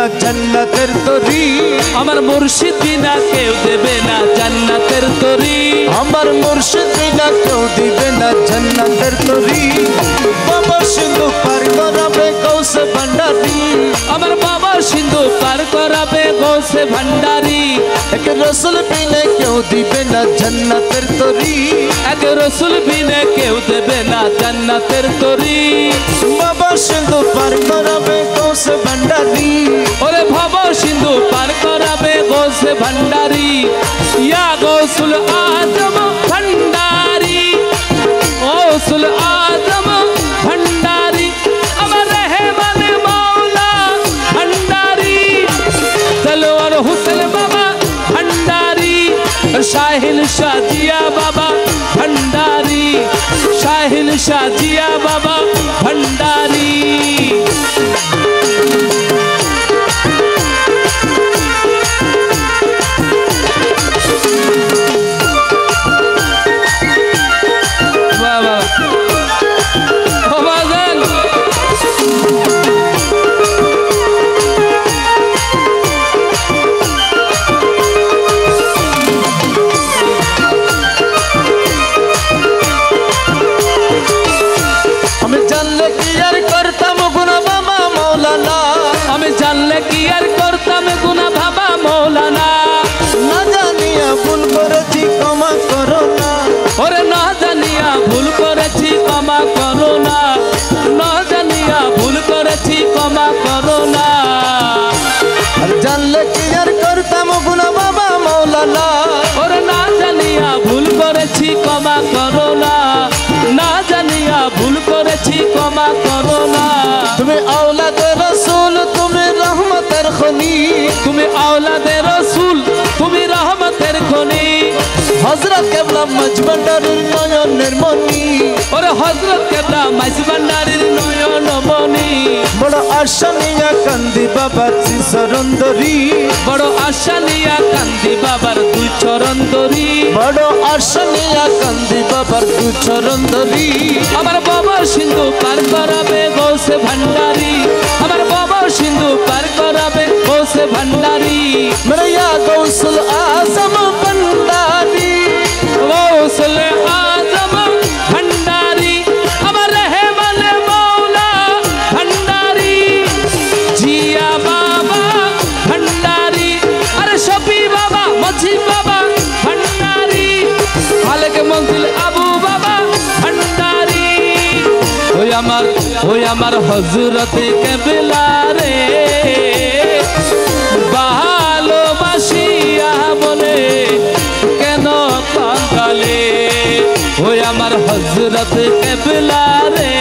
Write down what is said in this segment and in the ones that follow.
না জান্নাতের তরি আমার মুর্শিদ বিনা কেউ দেবে না জান্নাতের তরি আমার মুর্শিদ বিনা কেউ দিবে না জান্নাতের তরি বাবা সিন্ধু পার করাবে গৌসে ভান্ডারি আমার বাবা সিন্ধু পার করাবে গৌসে ভান্ডারি এক রসুল বিনে কেউ দিবে না জান্নাতের তরি এক রসুল বিনে কেউ দেবে না জান্নাতের তরি বাবা সিন্ধু পার করাবে গৌসে ভান্ডারি ওরে ভব সিন্ধু পার করাবে গৌসে ভান্ডারি ইয়া গৌসুল আজম ভান্ডারি গৌসুল আজম ভান্ডারি আমার রহমান মৌলা ভান্ডারি তলোয়ার হুসেন বাবা ভান্ডারি শাহিন শাজিয়া বাবা ভান্ডারি শাহিন শাজিয়া বাবা ভান্ডারি ওরে না জানিয়া ভুল করেছি ক্ষমা করো না না জানিয়া ভুল করেছি ক্ষমা করো না জানলে কি আর করতাম গুনা বাবা মৌলানা ওরে না জানিয়া ভুল করেছি ক্ষমা করো না না জানিয়া ভুল করেছি ক্ষমা করো না তুমি আওলাদে রাসূল তুমি রহমতের খনি তুমি আওলাদে রাসূল তুমি রহমতের খনি হযরত কেবলা মাঝভান্ডারির নয়নের মনি ওরে হযরত কেবলা মাঝভান্ডারির নয়ন মনি বড় আশা নিয়া কান্দি বাবার চরণ ধরি বড় আশা নিয়া কান্দি বাবার দুই চরণ ধরি বড় আশা নিয়া কান্দি বাবার দুই চরণ ধরি আমার বাবা সিন্ধু পার করাবে গৌসে ভান্ডারি আমার বাবা সিন্ধু পার করাবে গৌসে ভান্ডারি মেরে ইয়া গৌসুল আজম ভান্ডারি গৌসুল আজম ভান্ডারি আমার রহমান মৌলা ভান্ডারি জিয়া বাবা ভান্ডারি আরে শফি বাবা মজি বাবা ভান্ডারি খালেক মঞ্জিল আবু বাবা ভান্ডারি ওই আমার হযরতে কেবলা রে ভালোবাসিয়া বলে কেন কাঁদালে ওই আমার হযরতে কেবলা রে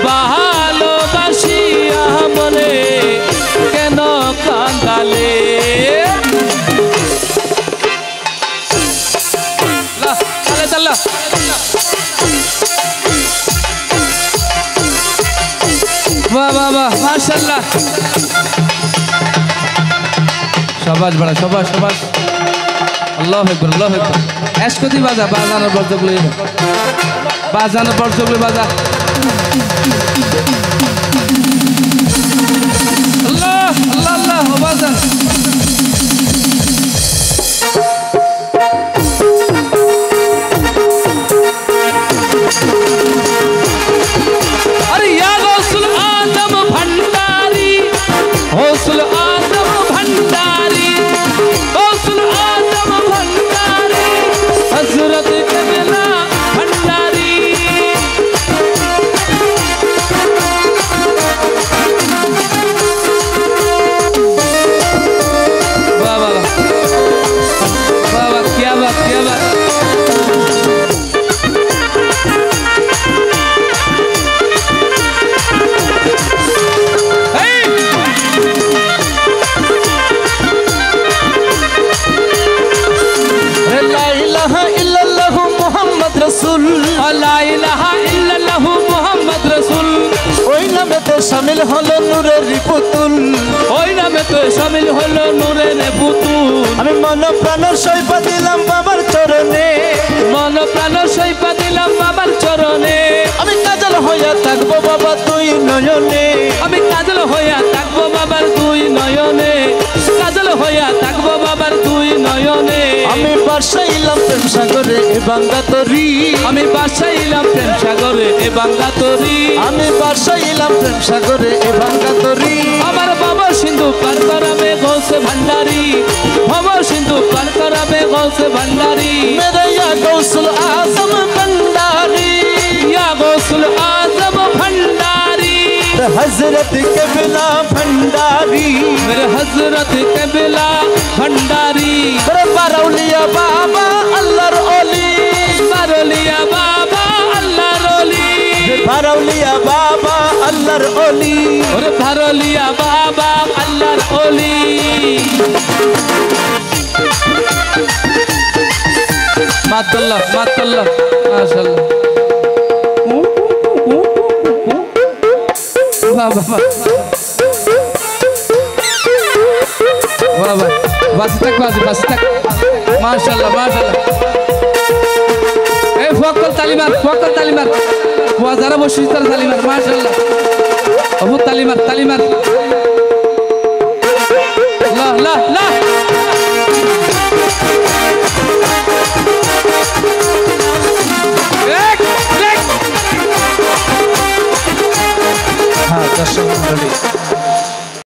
ভালোবাসিয়া বলে কেন কাঁদালে वाह वाह वाह माशाल्लाह शाबाश बड़ा शाबाश शाबाश अल्लाह अकबर ऐशको दी बाजा बाजानो बर्जगुलो बाजानो बर्जगुलो बाजा अल्लाह अल्लाह अल्लाह बाजा अरे या गौसुल आजम भंडारी गौसुल आजम भंडारी गौसुल आजम भंडारी हजरत केबला भंडारी वाह वाह वाह वाह क्या बात क्या बात रसूल ला इलाहा इल्लल्लाहु मुहम्मद रसूल ওই নামেতে শামিল হলো নূরের পুতুল ওই নামেতে শামিল হলো নূরের পুতুল আমি মন প্রাণ সইপা দিলাম বাবার চরণে মন প্রাণ সইপা দিলাম বাবার চরণে আমি কাজল হইয়া থাকবো বাবা তুই নয়নে আমি কাজল হইয়া থাকবো বাবার দুই নয়নে কাজল হইয়া থাকবো বাবার দুই নয়নে আমি বাসাইলাম প্রেম সাগরে এ বাঙ্গা তরি আমি বাসাইলাম প্রেম সাগরে এ বাঙ্গা তরি আমি বাসাইলাম প্রেম সাগরে এ বাঙ্গা তরি আমার বাবা সিন্ধু পার করাবে গৌসে ভান্ডারি বাবা সিন্ধু পার করাবে গৌসে ভান্ডারি मेरा या गौसुल आजम भंडारी या गौसुल आजम भंडारी हजरत कबीला भंडारी मेरे हजरत कबीला भंडारी बारौलिया बाबा अल्लाह ओली बारौलिया बाबा अल्लाह रोली बारौलिया बाबा अल्लाह ओली और बारौलिया बाबा अल्लाह ओली मातल्ला मातल्ला माशाल्लाह वाह वाह वाह वाह बस तक माशाल्लाह माशाल्लाह ए फकल तालीमार बाजारा बसि तालीमार माशाल्लाह अबू तालीमार ला ला ला हाँ दर्शक मंडली